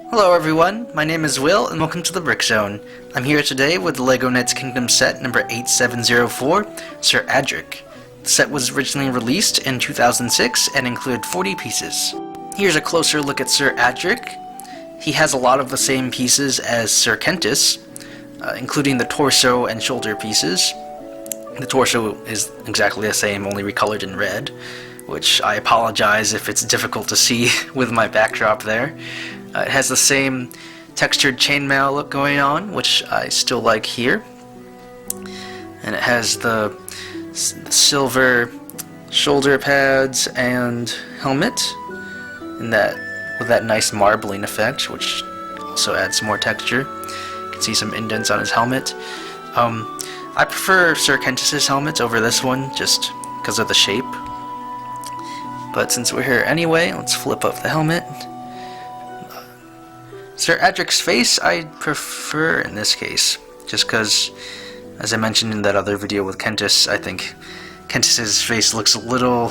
Hello everyone, my name is Will and welcome to the Brick Zone. I'm here today with the LEGO Knights Kingdom set number 8704, Sir Adric. The set was originally released in 2006 and included 40 pieces. Here's a closer look at Sir Adric. He has a lot of the same pieces as Sir Kentis, including the torso and shoulder pieces. The torso is exactly the same, only recolored in red, which I apologize if it's difficult to see with my backdrop there. It has the same textured chainmail look going on, which I still like here. And it has the silver shoulder pads and helmet, and with that nice marbling effect, which also adds more texture. You can see some indents on his helmet. I prefer Sir Kentis' helmet over this one, just because of the shape. But since we're here anyway, let's flip up the helmet. Sir Adric's face I prefer in this case, just because, as I mentioned in that other video with Kentis, I think Kentis' face looks a little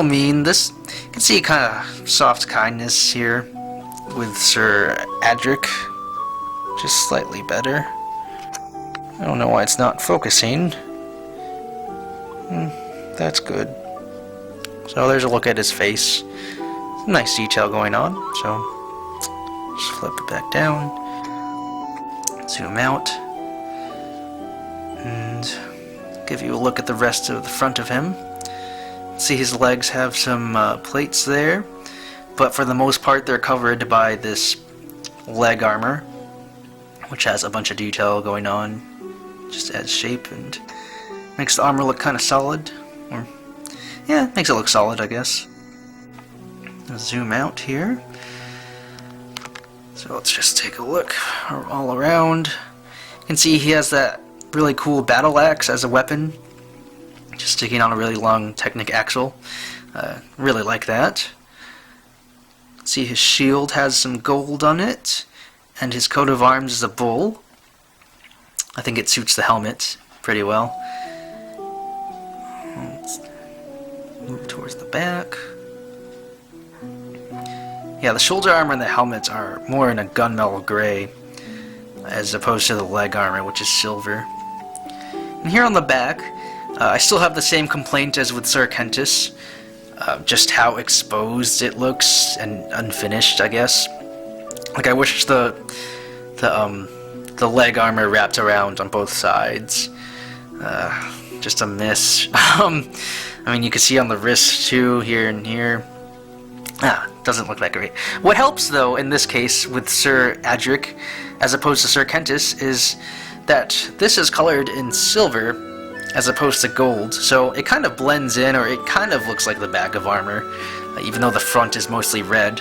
mean. This, you can see kind of soft kindness here with Sir Adric, just slightly better. I don't know why it's not focusing. That's good. So there's a look at his face. Some nice detail going on, so just flip it back down, zoom out, and give you a look at the rest of the front of him. See his legs have some plates there, but for the most part they're covered by this leg armor, which has a bunch of detail going on, just adds shape and makes the armor look kind of solid. Or, yeah, makes it look solid, I guess. I'll zoom out here. So let's just take a look all around. You can see he has that really cool battle axe as a weapon, just sticking on a really long Technic axle. Really like that. See his shield has some gold on it, and his coat of arms is a bull. I think it suits the helmet pretty well. Let's move towards the back. Yeah, the shoulder armor and the helmets are more in a gunmetal gray, as opposed to the leg armor, which is silver. And here on the back, I still have the same complaint as with Sir Kentis, just how exposed it looks and unfinished, I guess. Like, I wish the leg armor wrapped around on both sides. Just a miss. I mean, you can see on the wrist too, here and here. Doesn't look that great. What helps, though, in this case with Sir Adric, as opposed to Sir Kentis, is that this is colored in silver as opposed to gold, so it kind of blends in, or it kind of looks like the back of armor, even though the front is mostly red,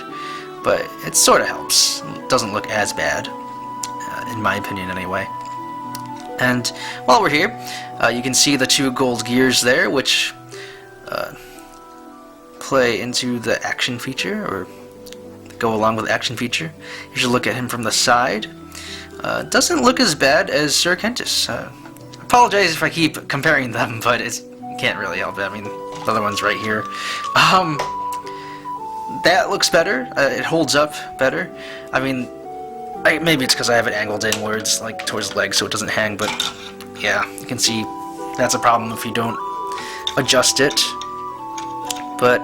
but it sort of helps. It doesn't look as bad, in my opinion anyway. And while we're here, you can see the two gold gears there, which play into the action feature, or go along with the action feature. Here's a look at him from the side. Doesn't look as bad as Sir Kentis. Apologize if I keep comparing them, but you can't really help it. I mean, the other one's right here. That looks better. It holds up better. I mean, maybe it's because I have it angled inwards, like towards the leg, so it doesn't hang, but yeah, you can see that's a problem if you don't adjust it. But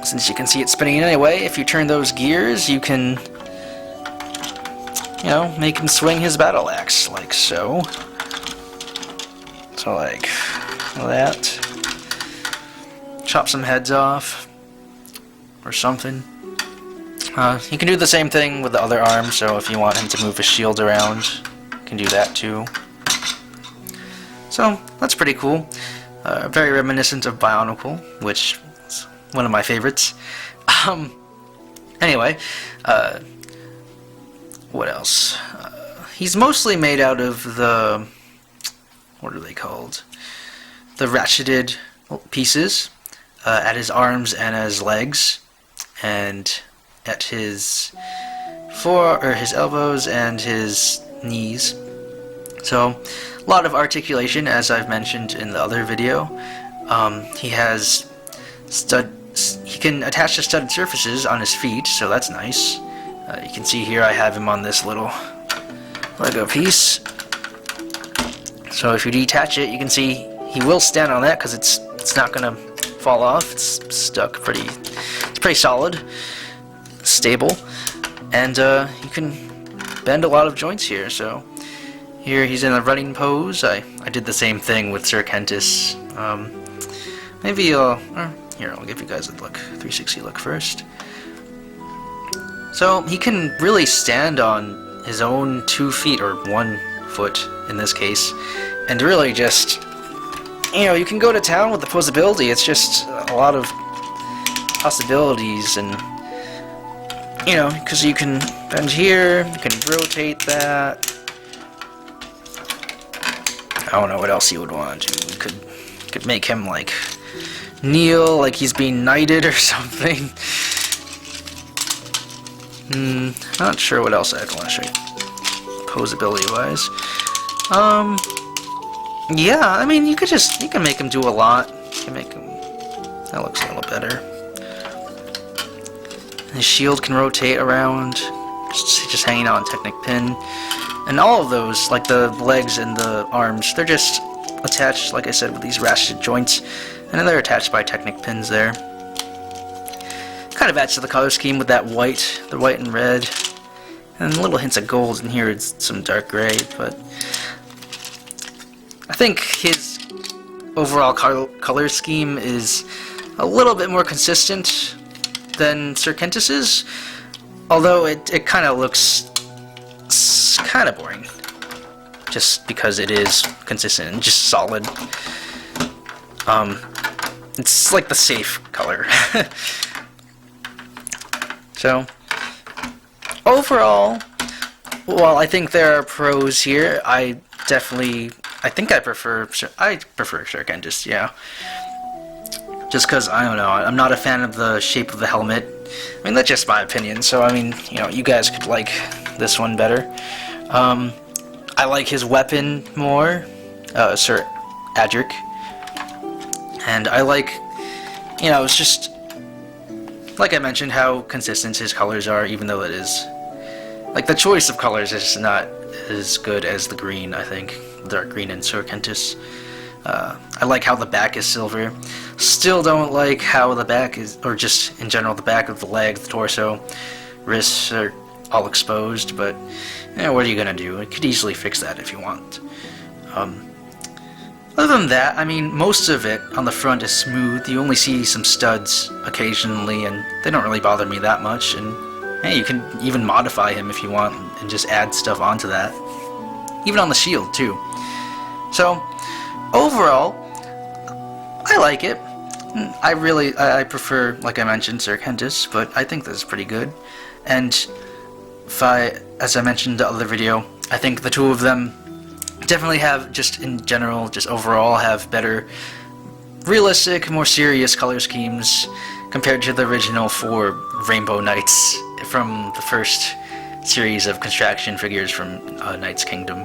since you can see it spinning anyway, if you turn those gears, you can, you know, make him swing his battle axe, like so. So like that. Chop some heads off, or something. You can do the same thing with the other arm, so if you want him to move his shield around, you can do that too. So, that's pretty cool. Very reminiscent of Bionicle, which is one of my favorites. Anyway, what else? He's mostly made out of the, what are they called? The ratcheted pieces at his arms and his legs, and at his his elbows and his knees. So, a lot of articulation, as I've mentioned in the other video. He has he can attach to studded surfaces on his feet, so that's nice. You can see here I have him on this little Lego piece. So if you detach it, you can see he will stand on that because it's not gonna fall off. It's stuck it's pretty solid, stable, and you can bend a lot of joints here. So here he's in a running pose. I did the same thing with Sir Kentis. Maybe here, I'll give you guys a look, 360 look first. So he can really stand on his own 2 feet, or 1 foot in this case, and really just, you can go to town with the posability. It's just a lot of possibilities, and because you can bend here, you can rotate that. I don't know what else you would want to do. You could make him like kneel like he's being knighted or something. Not sure what else I'd want to show you posability wise. Yeah, I mean you can make him do a lot. You can make him, that looks a little better. His shield can rotate around, just hanging on a Technic pin. And all of those, like the legs and the arms, they're just attached, like I said, with these ratcheted joints, and then they're attached by Technic pins there. Kind of adds to the color scheme with that white, the white and red, and little hints of gold in here, it's some dark gray, but I think his overall color scheme is a little bit more consistent than Sir Kentis's, although it kind of looks kind of boring, just because it is consistent and just solid. It's like the safe color. So overall, while I think there are pros here, I prefer Sir Kentis, yeah. Just because, I don't know, I'm not a fan of the shape of the helmet. I mean, that's just my opinion, so I mean, you guys could like this one better. I like his weapon more, Sir Adric. And I like, it's just, like I mentioned, how consistent his colors are, even though it is, like, the choice of colors is just not as good as the green, I think. Dark green in Sir Kentis. I like how the back is silver. Still don't like how the back is, or just in general, the back of the leg, the torso, wrists are all exposed, but what are you gonna do? You could easily fix that if you want. Other than that, I mean, most of it on the front is smooth. You only see some studs occasionally, and they don't really bother me that much. And hey, you can even modify him if you want and just add stuff onto that. Even on the shield too. So overall, I like it. I prefer, like I mentioned, Sir Kentis, but I think this is pretty good. And as I mentioned in the other video, I think the two of them definitely have, just in general, just overall, have better realistic, more serious color schemes compared to the original 4 Rainbow Knights from the first series of construction figures from Knights Kingdom.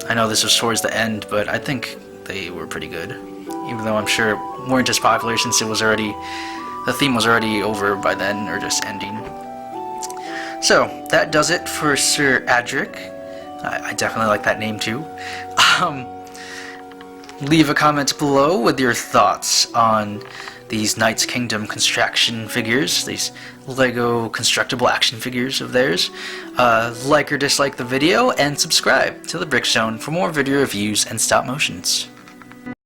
I know this was towards the end, but I think they were pretty good, even though I'm sure weren't as popular since the theme was already over by then, or just ending. So that does it for Sir Adric. I definitely like that name too. Leave a comment below with your thoughts on these Knights Kingdom construction figures, these Lego constructible action figures of theirs. Like or dislike the video, and subscribe to the Brick Zone for more video reviews and stop motions.